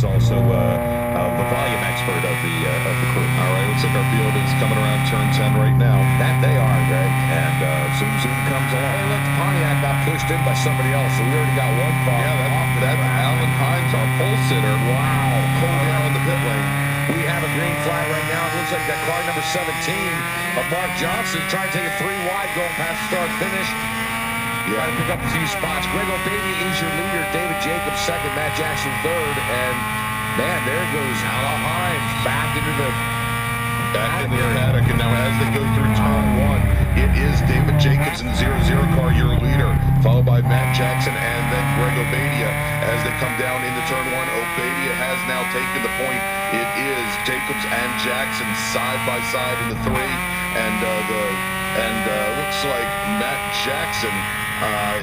is also the volume expert of the crew. All right, looks like our field is coming around turn 10 right now. That they are, Greg. And soon comes along. Hey, look, Pontiac got pushed in by somebody else, so we already got one car. Yeah, that's Alan Hines, our pole sitter. Wow. Pulled down in the pit lane. We have a green flag right now. It looks like that car number 17 of Mark Johnson trying to take it 3 wide going past the start finish. Trying to pick up a few spots. Greg O'Baby is your leader. David Jacobs second. Matt Jackson third. And, man, there goes Alan Hines back into the paddock. And now as they go through turn 1, it is David Jacobs in the 0-0 car, your leader, followed by Matt Jackson and then Greg Obadia. As they come down into turn 1, Obadia has now taken the point. It is Jacobs and Jackson side by side in the 3, and looks like Matt Jackson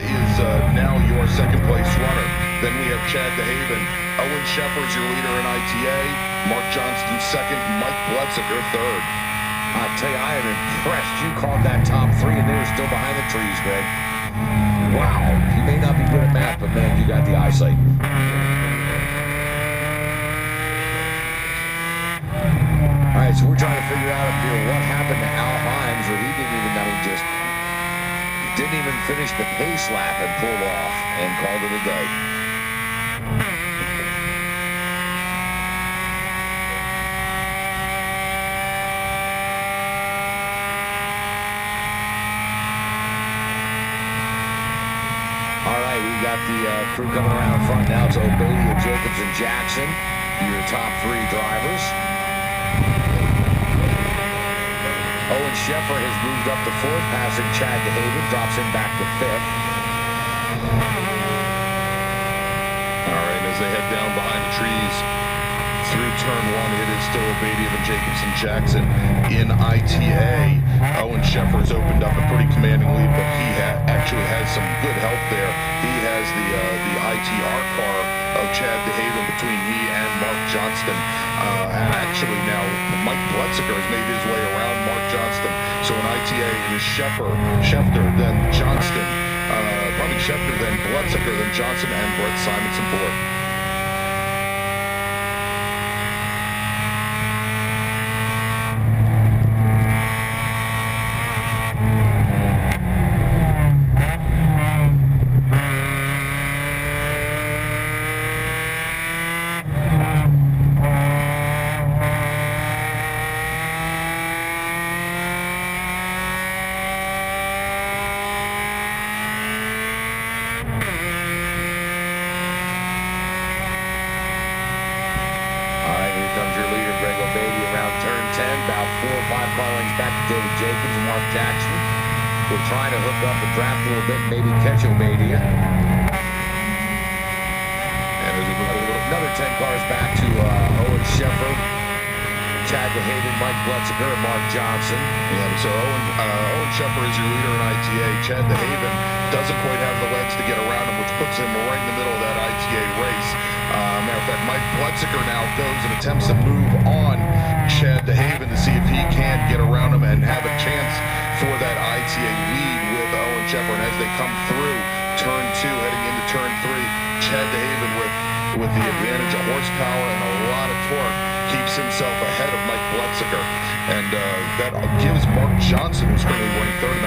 is now your second place runner. Then we have Chad DeHaven. Owen Sheffer's your leader in ITA. Mark Johnston second. Mike Bletziger third. I tell you, I am impressed. You called that top 3, and they were still behind the trees, Greg. Wow. You may not be good at math, but, man, you got the eyesight. All right, so we're trying to figure out up here what happened to Al Hines, where he didn't even finish the pace lap and pulled off and called it a day. We got the crew coming around front now. It's Obadia, Jacobs, and Jackson, your top 3 drivers. Owen Sheffer has moved up to 4th, passing Chad DeHaven, drops him back to 5th. All right, as they head down behind the trees through turn 1, it is still Obadia and Jacobs and Jackson in ITA. Owen Sheffer's opened up a pretty commanding lead, but he actually has some good help there. He has the ITR car of Chad DeHaven between he and Mark Johnston. And actually now Mike Bletziger has made his way around Mark Johnston. So in ITA it is Schefter, then Johnston, Schefter, then Bletziger, then Johnson, and Brett Simonson fourth. About 4 or 5 car lengths back to David Jacobs and Mark Jackson. We're trying to hook up and draft a little bit, maybe catch Obadia. And as we move another 10 cars back to Owen Sheffer, Chad DeHaven, Mike Bletziger, and Mark Johnson. Yeah, so Owen Sheffer is your leader in ITA. Chad DeHaven doesn't quite have the legs to get around him, which puts him right in the middle of that ITA race. Matter of fact, Mike Bletziger now goes and attempts to move on Chad DeHaven to see if he can get around him and have a chance for that ITA lead with Owen Sheffer. And as they come through turn 2, heading into turn 3, Chad DeHaven with the advantage of horsepower and a lot of torque keeps himself ahead of Mike Bletziger. And that gives Mark Johnson, who's currently running third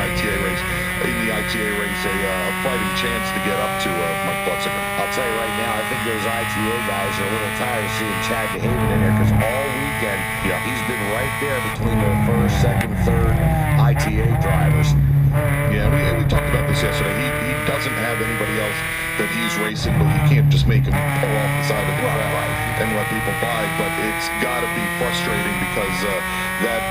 in the ITA race, a fighting chance to get up to Mike Bletziger. I'll tell you right now, I think those ITA guys are a little tired of seeing Chad DeHaven in there, because all weekend he's been right there between the first, second, third ITA drivers. Yeah, we talked about this yesterday. He doesn't have anybody else that he's racing, but you can't just make him pull off the side of the track and let people by. But it's got to be frustrating because that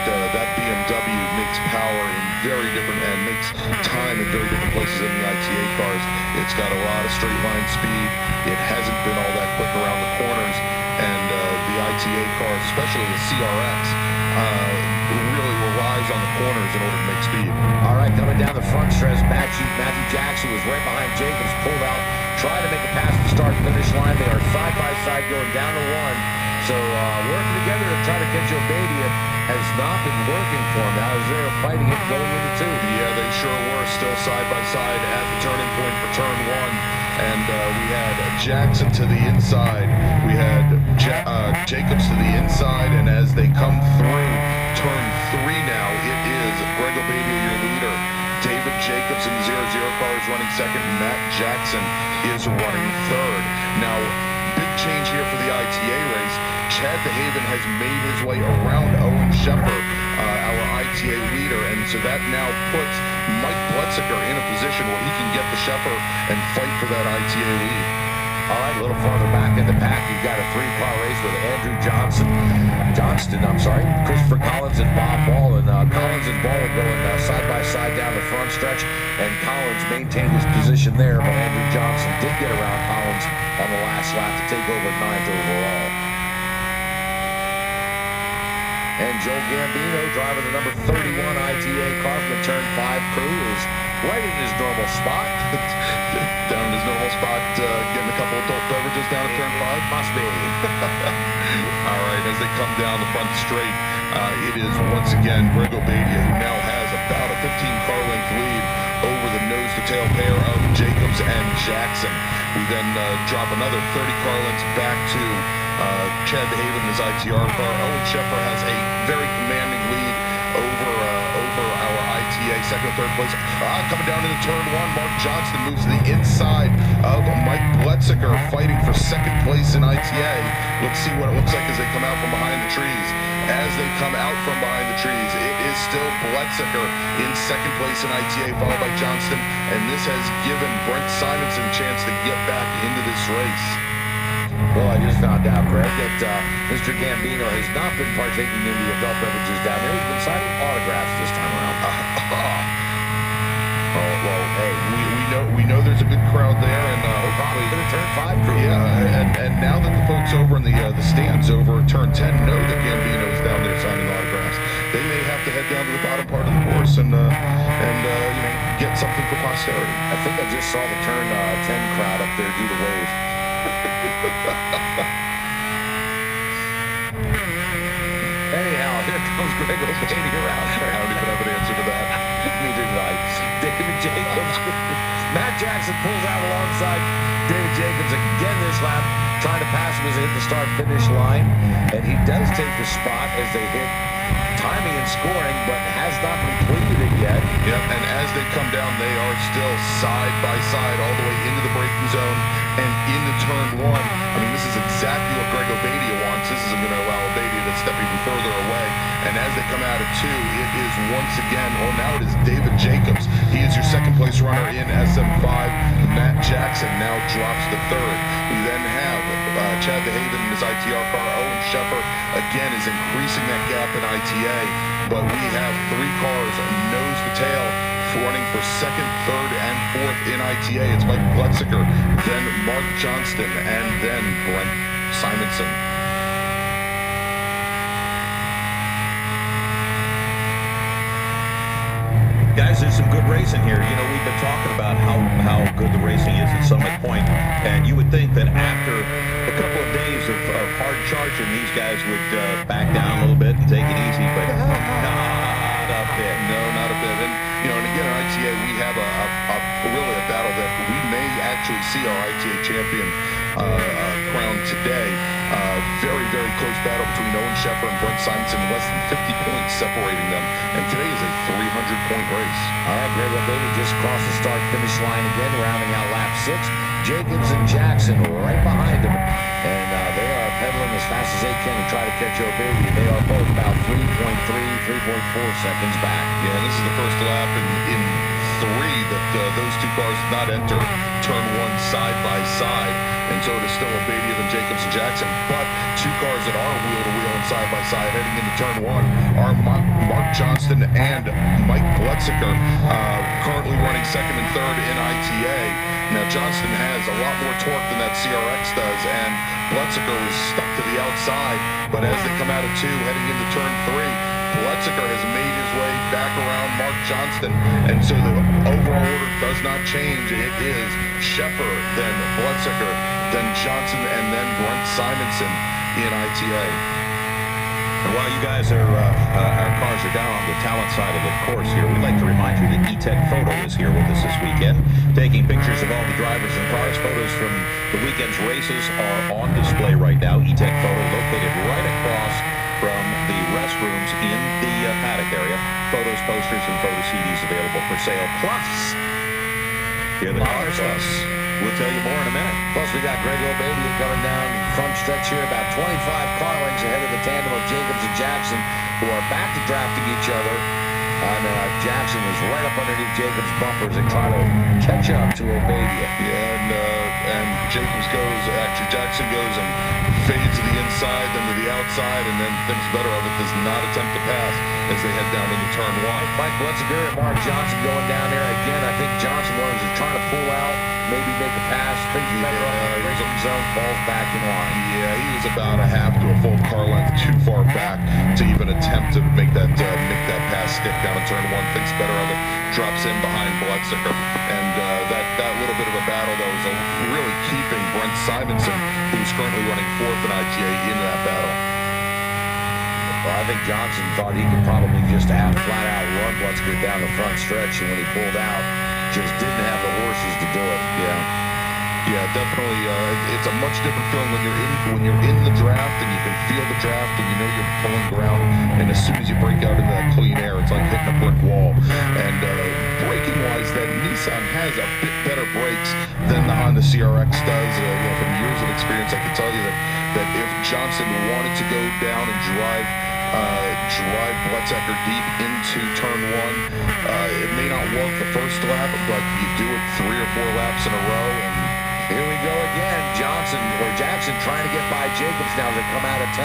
BMW makes power in very different and makes time in very different places than the ITA cars. It's got a lot of straight line speed. It hasn't been all that quick around the corners, and the ITA cars, especially the CRX, really relies on the corners in order to make speed. All right, coming down the front stretch, Matthew Jackson was right behind Jacobs, pulled out, tried to make it past the start-finish line. They are side by side going down to 1. So working together to try to catch Obadia has not been working for him. Now is there a fighting it going into 2? Yeah, they sure were, still side by side at the turning point for turn 1. And we had Jackson to the inside. We had Jacobs to the inside, and as they come through turn 3 now, it is Greg Obadia, your leader. David Jacobs in the 0-0 car is running second. Matt Jackson is running third. Now, big change here for the ITA race. Chad DeHaven has made his way around Owen Shepard, our ITA leader, and so that now puts Mike Blutziger in a position where he can get the Shepard and fight for that ITA lead. All right, a little farther back in the pack, you've got a 3-car race with Andrew Johnston, Christopher Collins and Bob Ball. And Collins and Ball are going side by side down the front stretch, and Collins maintained his position there, but Andrew Johnston did get around Collins on the last lap to take over 9th overall. And Joe Gambino, driving the number 31 ITA car from the Turn 5 crew, is right in his normal spot. Down in his normal spot, getting a couple of adult beverages down at Turn 5? Must be. All right, as they come down the front straight, it is once again Greg Obadia, who now has about a 15-car length lead over the nose-to-tail pair of Jacobs and Jackson. We then drop another 30-car lengths back to Chad DeHaven in his ITR car. Owen Shepard has a very commanding lead over our ITA second and third place. Coming down into turn 1, Mark Johnston moves to the inside of Mike Blutziger, fighting for second place in ITA. Let's see what it looks like as they come out from behind the trees. As they come out from behind the trees, it is still Blutziger in second place in ITA, followed by Johnston, and this has given Brent Simonson a chance to get back into this race. Well, I just found out, Greg, that Mr. Gambino has not been partaking in the adult beverages down there. He's been signing autographs this time around. Well, hey, we know there's a good crowd there, and probably going to Turn 5 crew. Yeah, and now that the folks over in the stands over at Turn 10 know that Gambino is down there signing autographs, they may have to head down to the bottom part of the course and get something for posterity. I think I just saw the Turn 10 crowd up there do the wave. Anyhow, here comes Greg Obadia around. I don't even have an answer to that. Neither did I. David Jacobs. Matt Jackson pulls out alongside David Jacobs again this lap, trying to pass him as they hit the start-finish line. And he does take the spot as they hit timing and scoring, but has not completed it yet. Yep, and as they come down, they are still side by side all the way into the braking zone and into turn 1. I mean, this is exactly what Greg Obadia wants. This isn't going to allow Obadia to step even further away. And as they come out of 2, it is once again, now it is David Jacobs. He is your second place runner in SM5. Matt Jackson now drops to 3rd. We then have Chad DeHaven in his ITR car. Owen Shepard, again, is increasing that gap in ITA. But we have 3 cars nose to tail running for 2nd, 3rd, and 4th in ITA. It's Mike Blutziger, then Mark Johnston, and then Brent Simonson. Guys, there's some good racing here. You know, we've been talking about how good the racing is at Summit Point, and you would think that after a couple of days of hard charging, these guys would back down a little bit and take it easy, but not a bit. No, not a bit. And again, in ITA, we have really a battle that we may actually see our ITA champion crowned today. Very, very close battle between Owen Shepard and Brent Simonson, less than 50 points separating them. And today is a 300-point race. All right, Greg Obadia just crossed the start-finish line again, rounding out lap 6. Jacobs and Jackson right behind him. And they are pedaling as fast as they can to try to catch Obadia. They are both about 3.4 seconds back. Yeah, and this is the first lap in 3 that those 2 cars did not enter turn 1 side by side. And so it is still Obadia and Jacobs and Jackson. But 2 cars that are wheel-to-wheel and side by side heading into turn 1 are Mark Johnston and Mike Blutziger, currently running 2nd and 3rd in ITA. Now, Johnston has a lot more torque than that CRX does, and Blutziger was stuck to the outside. But as they come out of 2, heading into turn 3, Blutziger has made his way back around Mark Johnston, and so the overall order does not change. It is Shepard, then Blutziger, then Johnson, and then Brent Simonson in ITA. And while you guys are, our cars are down on the talent side of the course here, we'd like to remind you that E-Tech Photo is here with us this weekend, taking pictures of all the drivers and cars. Photos from the weekend's races are on display right now. E-Tech Photo located right across from the restrooms in the paddock area. Photos, posters, and photo CDs available for sale. Plus, here the cars. We'll tell you more in a minute. Plus, we got Greg O'Badian coming down the front stretch here, about 25 car lengths ahead of the tandem of Jacobs and Jackson, who are back to drafting each other. And Jackson is right up underneath Jacobs' bumpers and trying to catch up to O'Badian. Yeah, and Jacobs goes, actually Jackson goes and fades to the inside, then to the outside, and then thinks better of it, does not attempt to pass as they head down into turn one. Mike Blitziger and Mark Johnson going down there. Again, I think Johnson was trying to pull out, maybe make a pass, thinks better of the braking zone, falls back in line. Yeah, he was about a half to a full car length too far back to even attempt to make that pass stick down in turn one. Thinks better of it, drops in behind Blitziger, and that little bit of a battle though is really keeping Brent Simonson, who's currently running fourth in ITA, in that battle. Well, I think Johnson thought he could probably just have flat out run Blitziger down the front stretch, and when he pulled out, just didn't have the horses to do it. Yeah, definitely. It's a much different feeling when you're in the draft and you can feel the draft and you know you're pulling ground. And as soon as you break out into that clean air, it's like hitting a brick wall. And braking-wise, that Nissan has a bit better brakes than the Honda CRX does. From years of experience, I can tell you that if Johnson wanted to go down and drive Blitziger deep into turn one, it may not work the first lap, but you do it 3 or 4 laps in a row. And here we go again. Jackson trying to get by Jacobs now as they come out of 10.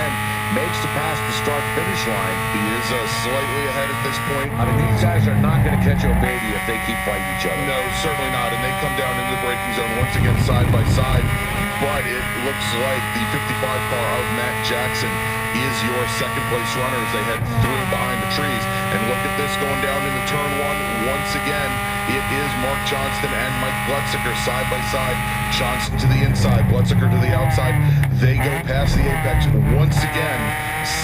Makes to pass the start-finish line. He is slightly ahead at this point. I mean, these guys are not going to catch O'Badian if they keep fighting each other. No, certainly not. And they come down into the braking zone once again side by side. But it looks like the 55 car of Matt Jackson is your second place runner as they head through behind the trees. And look at this going down into turn one. Once again, it is Mark Johnston and Mike Blitziger side by side. Johnston to the inside, Blitziger to the outside. They go past the apex once again,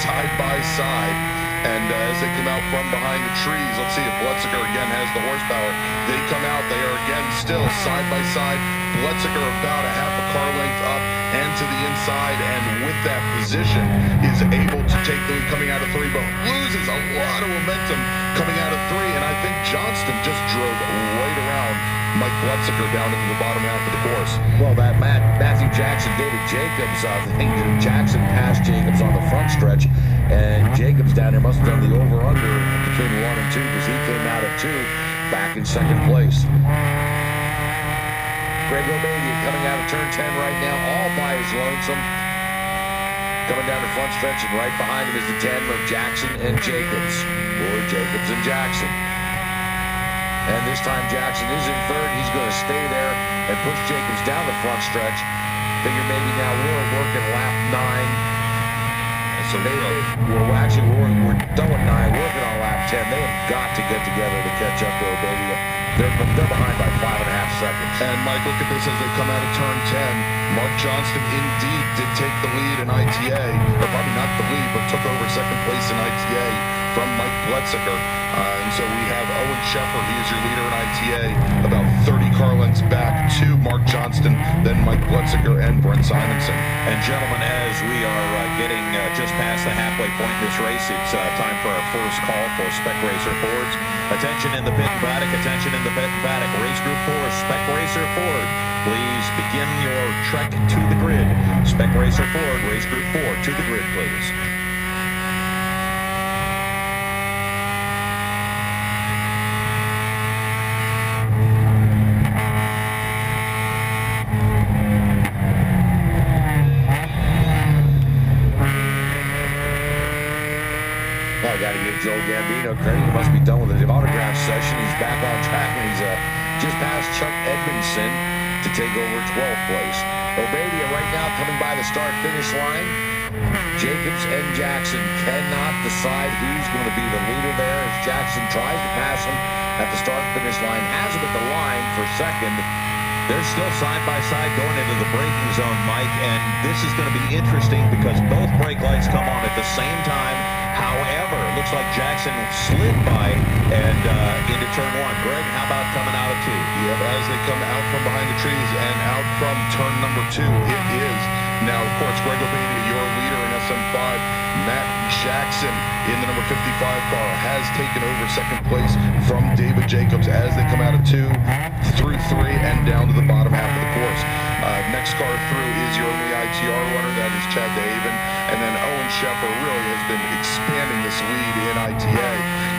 side by side. And as they come out from behind the trees, let's see if Blitziger again has the horsepower. They come out, they are again still side by side. Blitziger about a half a car length up and to the inside, and with that position is able to take the lead coming out of 3, but loses a lot of momentum coming out of 3, and I think Johnston just drove right around Mike Blitziger down into the bottom half of the course. Well, that Matthew Jackson, David Jacobs, I think Jackson passed Jacobs on the front stretch, and Jacobs down there must have done the over-under between 1 and 2 because he came out of 2 back in second place. Greg O'Badian coming out of turn 10 right now, all by his lonesome. Coming down the front stretch, and right behind him is the tandem of Jackson and Jacobs, or Jacobs and Jackson. And this time Jackson is in third. He's going to stay there and push Jacobs down the front stretch. Figure maybe now we're working lap 9. So we're done with 9, working on lap 10. They have got to get together to catch up to O'Badian. They're behind by 5.5 seconds. And Mike, look at this as they come out of turn 10. Mark Johnston indeed did take the lead in ITA, or probably not the lead, but took over second place in ITA from Mike Blitziger. And so we have Owen Shepard, he is your leader in ITA, about 30 car lengths back to Mark Johnston, then Mike Blitziger and Brent Simonson. And gentlemen, as we are getting just past the halfway point in this race, it's time for our first call for Spec Racer Fords. Attention in the pit and paddock, attention in the pit and paddock. Race Group 4, Spec Racer Ford. Please begin your trek to the grid. Spec Racer Ford, Race Group 4, to the grid, please. Well, I got to give Joe Gambino credit. He must be done with the autograph session. He's back on track, and he's just passed Chuck Edmondson to take over 12th place. O'Badian right now coming by the start-finish line. Jacobs and Jackson cannot decide who's going to be the leader there as Jackson tries to pass him at the start-finish line. Has him at the line for second. They're still side by side going into the braking zone, Mike, and this is going to be interesting because both brake lights come on at the same time. However, it looks like Jackson slid by and into turn one. Greg, how about coming out of two? Yep, as they come out from behind the trees and out from turn number two, it is now, of course, Greg O'Baity, your leader in SM5. Matt Jackson in the number 55 car has taken over second place from David Jacobs as they come out of two, through three, and down to the bottom half of the course. Next car through is your only ITR runner, that is Chad DeHaven, and then Owen Sheffer really has been expanding this lead in ITA.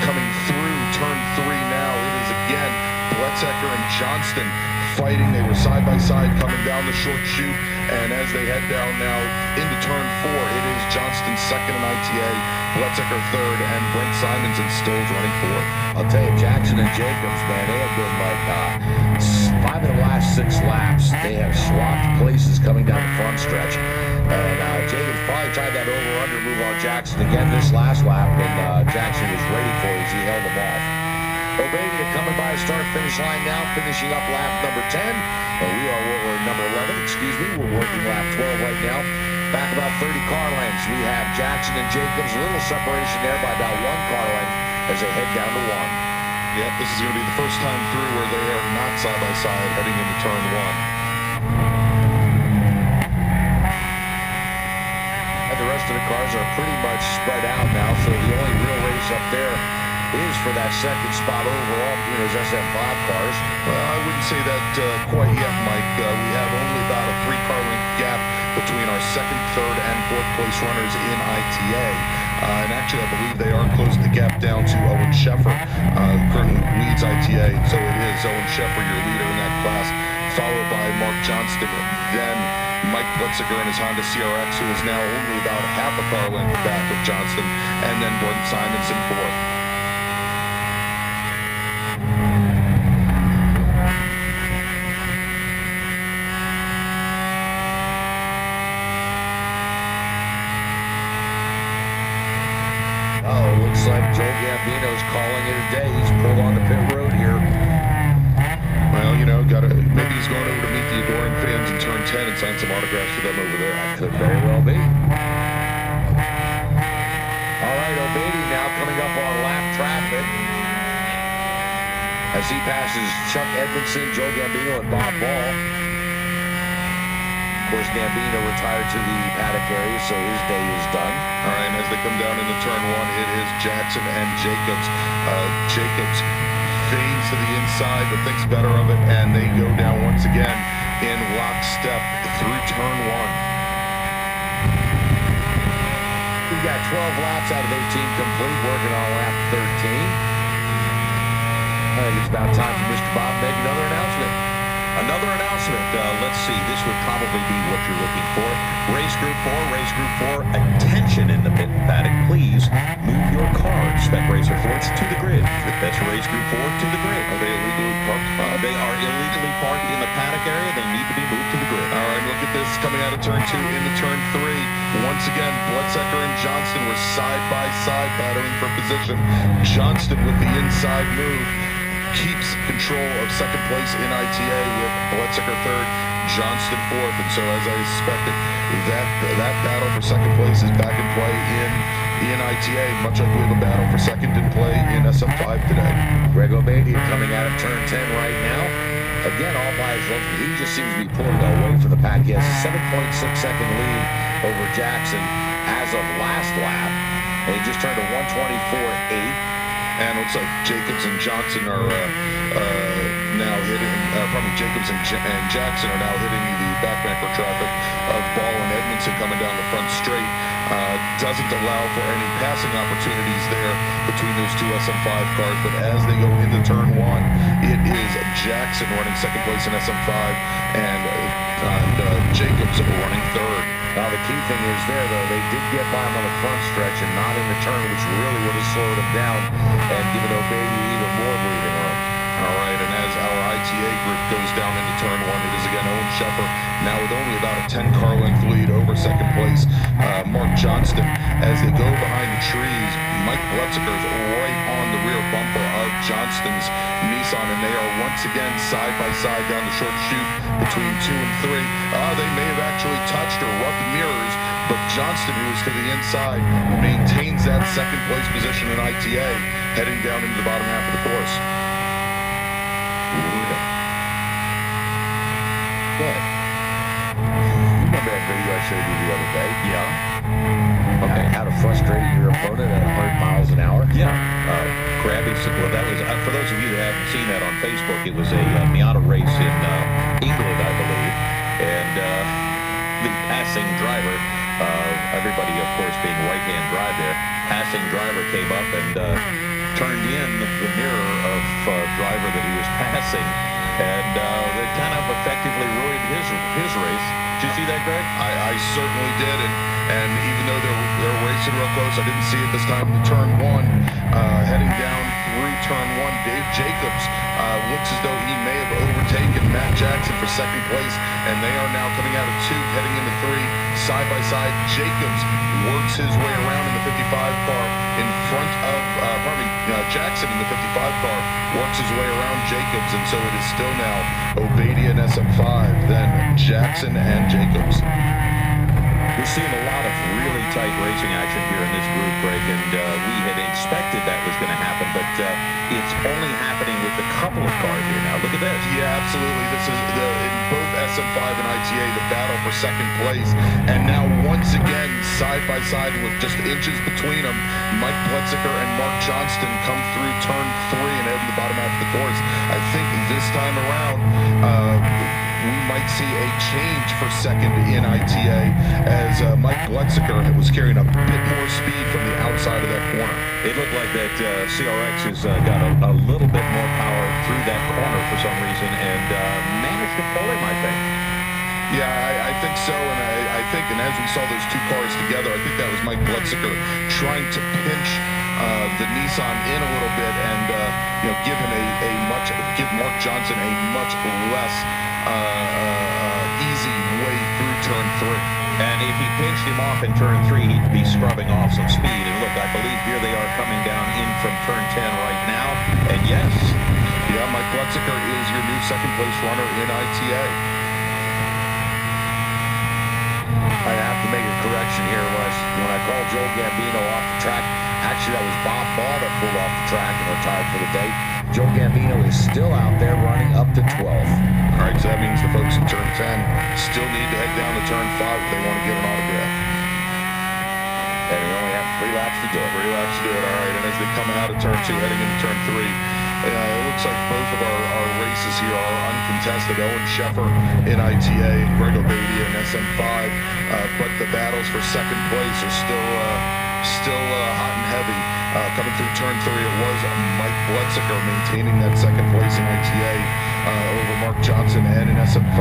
Coming through turn three now, it is again Bletzecker and Johnston fighting. They were side by side coming down the short chute, and as they head down now into turn four, it is Johnston second in ITA, Bletzecker third, and Brent Simons and Stills running fourth. I'll tell you, Jackson and Jacobs, man, they have been like 5 of the last 6 laps. They have swapped places coming down the front stretch. And Jacobs probably tried that over-under move on Jackson again this last lap, and Jackson was ready for it as he held him off. O'Baity coming by the start-finish line now, finishing up lap number 10. We're number 11, excuse me. We're working lap 12 right now. Back about 30 car lengths. We have Jackson and Jacobs, a little separation there by about 1 car length as they head down to 1. Yep, this is going to be the first time through where they are not side by side heading into turn one. And the rest of the cars are pretty much spread out now, so the only real race up there is for that second spot overall between those SM5 cars. Well, I wouldn't say that quite yet, Mike. We have only about a 3-car length gap between our second, third, and fourth place runners in ITA. And actually, I believe they are closing the gap down to Owen Sheffer, who currently leads ITA. So it is Owen Sheffer, your leader in that class, followed by Mark Johnston, then Mike Bletzecker in his Honda CRX, who is now only about half a car length back of Johnston, and then Brent Simons in fourth. Looks like Joe Gambino's calling it a day. He's pulled on the pit road here. Well, you know, maybe he's going over to meet the adoring fans in turn 10 and sign some autographs for them over there. That could very well be. All right, O'Baity now coming up on lap traffic as he passes Chuck Edmondson, Joe Gambino, and Bob Ball. Of course, Gambino retired to the paddock area, so his day is done. All right, and as they come down into turn one, it is Jackson and Jacobs. Jacobs fades to the inside, but thinks better of it, and they go down once again in lockstep through turn one. We've got 12 laps out of 18 complete, working on lap 13. I think it's about time for Mr. Bob to make another announcement. Another announcement. Let's see. This would probably be what you're looking for. Race Group 4, attention in the pit paddock. Please move your cars. Spec Racer Fords to the grid. That's Race Group 4 to the grid. Are they illegally parked? They are illegally parked in the paddock area. They need to be moved to the grid. All right, look at this. Coming out of turn 2 into turn 3. Once again, Bletzecker and Johnston were side by side battling for position. Johnston with the inside move keeps control of second place in ITA with Bletzecker third, Johnston fourth, and so as I suspected, that battle for second place is back in play in ITA, much like we have a battle for second in play in SM5 today. Greg O'Baity coming out of turn 10 right now. Again, all by his look, he just seems to be pulling away from the pack. He has a 7.6 second lead over Jackson as of last lap, and he just turned a 124.8. And it looks like Jacobs and Johnson are now hitting, probably Jacobs and Jackson are now hitting the backbanker traffic of Ball and Edmondson coming down the front straight. Doesn't allow for any passing opportunities there between those two SM5 cars, but as they go into turn 1, it is Jackson running second place in SM5 and Jacobs running third. Now, the key thing is there, though, they did get by him on the front stretch and not in the turn, which really would have slowed him down and given O'Baity even more breathing room. All right, and as our ITA group goes down into turn 1, it is again Owen Sheffer, now with only about a 10-car length lead over second place, Mark Johnston. As they go behind the trees, Mike Bletzecker is right on the rear bumper of Johnston's Nissan, and they are once once again side by side down the short chute between 2 and 3. They may have actually touched or rubbed mirrors, but Johnston, who is to the inside, maintains that second place position in ITA, heading down into the bottom half of the course. Good. You remember that video I showed you the other day? Yeah. Okay. How to frustrate your opponent at 100 miles an hour? Yeah. Krabby, well, that was, for those of you that haven't seen that on Facebook, it was a Miata race in England, I believe. And the passing driver, everybody, of course, being right-hand drive there, passing driver came up and turned in the mirror of driver that he was passing. And it kind of effectively ruined his race. Did you see that, Greg? I certainly did, and even though they're racing real close, I didn't see it this time in turn 1. Heading down through turn 1, Dave Jacobs looks as though he may have overtaken Matt Jackson for second place, and they are now coming out of 2, heading into 3, side by side. Jacobs works his way around in the 55 car in front of, Jackson in the 55 car works his way around Jacobs, and so it is still now Obadia and SM5, then Jackson and Jacobs. We're seeing a lot of really tight racing action here in this group, Greg, and we had expected that was going to happen, but it's only happening with a couple of cars here now. Look at this. Yeah, absolutely. This is in both SM5 and ITA, the battle for second place, and now once again, side by side with just inches between them, Mike Bletziker and Mark Johnston come through turn 3 and head in the bottom half of the course. I think this time around, we might see a change for second in ITA as Mike Bletziker was carrying a bit more speed from the outside of that corner. It looked like that CRX has got a little bit more power through that corner for some reason and managed to pull him, I think. Yeah, I think so, and I think, and as we saw those two cars together, I think that was Mike Bletziker trying to pinch the Nissan in a little bit and give him give Mark Johnson a much less easy way through turn 3. And if he pinched him off in turn 3, he'd be scrubbing off some speed. And look, I believe here they are coming down in from turn 10 right now. And yes, yeah, Mike Bletziker is your new second place runner in ITA. I have to make a correction here. When I called Joe Gambino off the track, actually that was Bob Ball that pulled off the track and retired for the day. Joe Gambino is still out there running up to 12. All right, so that means the folks in turn 10 still need to head down to turn 5 if they want to get an autograph. And we only have 3 laps to do it. 3 laps to do it, all right. And as they come out of turn 2, heading into turn 3, it looks like both of our races here are uncontested. Owen Sheffer in ITA and Greg Obadia in SM5. But the battles for second place are still hot and heavy. Coming through turn 3, it was Mike Bletziker maintaining that second place in ITA over Mark Johnson and in SM5.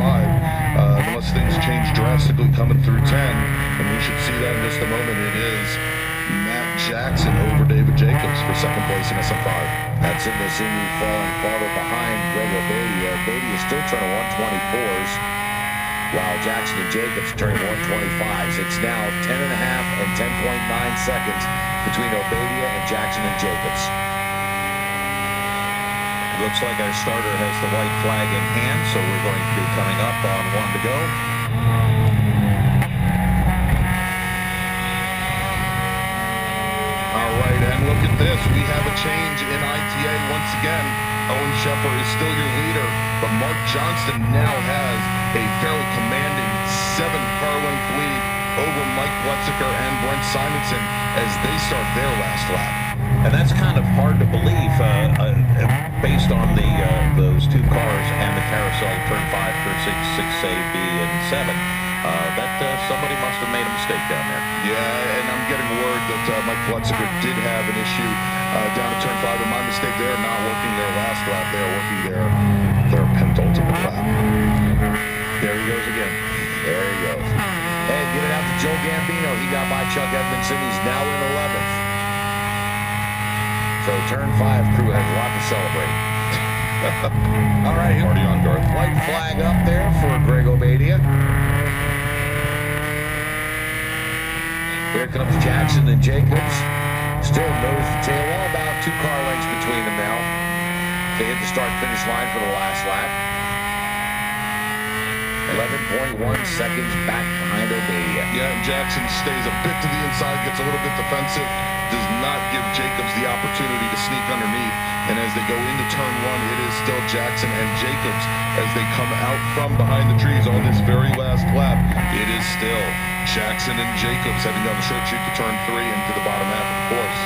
Unless things change drastically coming through 10, and we should see that in just a moment, it is Matt Jackson over David Jacobs for second place in SM5. That's in the Sinu falling farther behind Greg Obadia. Obadia is still turning 124s, while Jackson and Jacobs turning 125s. It's now 10.5 and 10.9 seconds between Obadia and Jackson and Jacobs. Looks like our starter has the white flag in hand, so we're going to be coming up on 1 to go. All right, and look at this. We have a change in ITA once again. Owen Sheffer is still your leader, but Mark Johnston now has a fairly commanding 7-car length lead over Mike Bletziker and Brent Simonson as they start their last lap. And that's kind of hard to believe based on those 2 cars and the carousel turn 5, turn 6, 6A, B, and 7. That somebody must have made a mistake down there. Yeah, and I'm getting word that Mike Bletziker did have an issue down at turn 5, and my mistake, they're not working their last lap, they're working their penultimate lap. There he goes again. There he goes. And give it out to Joe Gambino. He got by Chuck Edmondson. He's now in 11th. So turn 5 crew has a lot to celebrate. All right, Party on, Garth. White flag up there for Greg Obadia. Here comes Jackson and Jacobs. Still nose to tail, all about 2 car lengths between them now. to hit the start-finish line for the last lap. 11.1 seconds back behind Obadiah. Yeah, and Jackson stays a bit to the inside, gets a little bit defensive, does not give Jacobs the opportunity to sneak underneath. And as they go into turn one, it is still Jackson and Jacobs as they come out from behind the trees on this very last lap. It is still Jackson and Jacobs heading down the short chute to turn three into the bottom half of the course.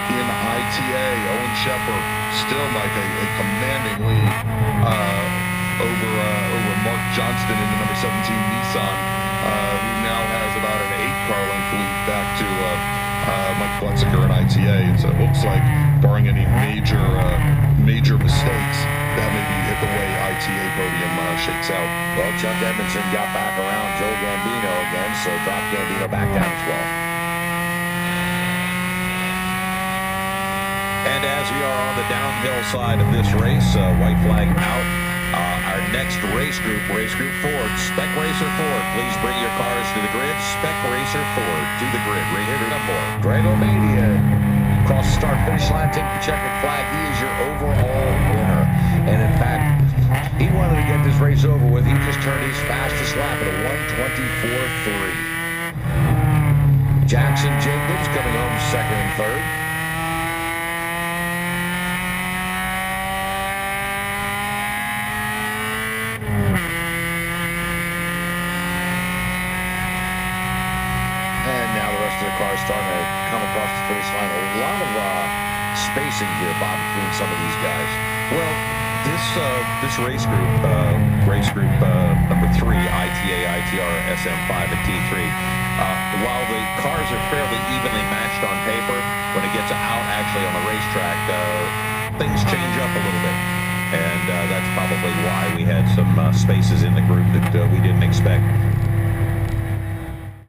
In ITA, Owen Shepard still like a commanding lead over Mark Johnston in the number 17 Nissan, who now has about an 8-car length lead back to Mike Blutziger in ITA. And so it looks like, barring any major mistakes, that may be the way ITA podium shakes out. Well, Chuck Edmondson got back around Joe Gambino again, so dropped Gambino back down as well. And as we are on the downhill side of this race, white flag out. Our next race group Ford, Spec Racer Ford. Please bring your cars to the grid. Spec Racer Ford to the grid. Race group number 4. Greg Obadiah across the start-finish line, take the checkered flag. He is your overall winner. And in fact, he wanted to get this race over with. He just turned his fastest lap at a 1:24.3. Jackson Jacobs coming home second and third. Cars starting to come across the finish line. A lot of spacing here, Bob, between some of these guys. Well, this race group number 3, ITA, ITR, SM5, and T3. While the cars are fairly evenly matched on paper, when it gets out actually on the racetrack, things change up a little bit. And that's probably why we had some spaces in the group that we didn't expect.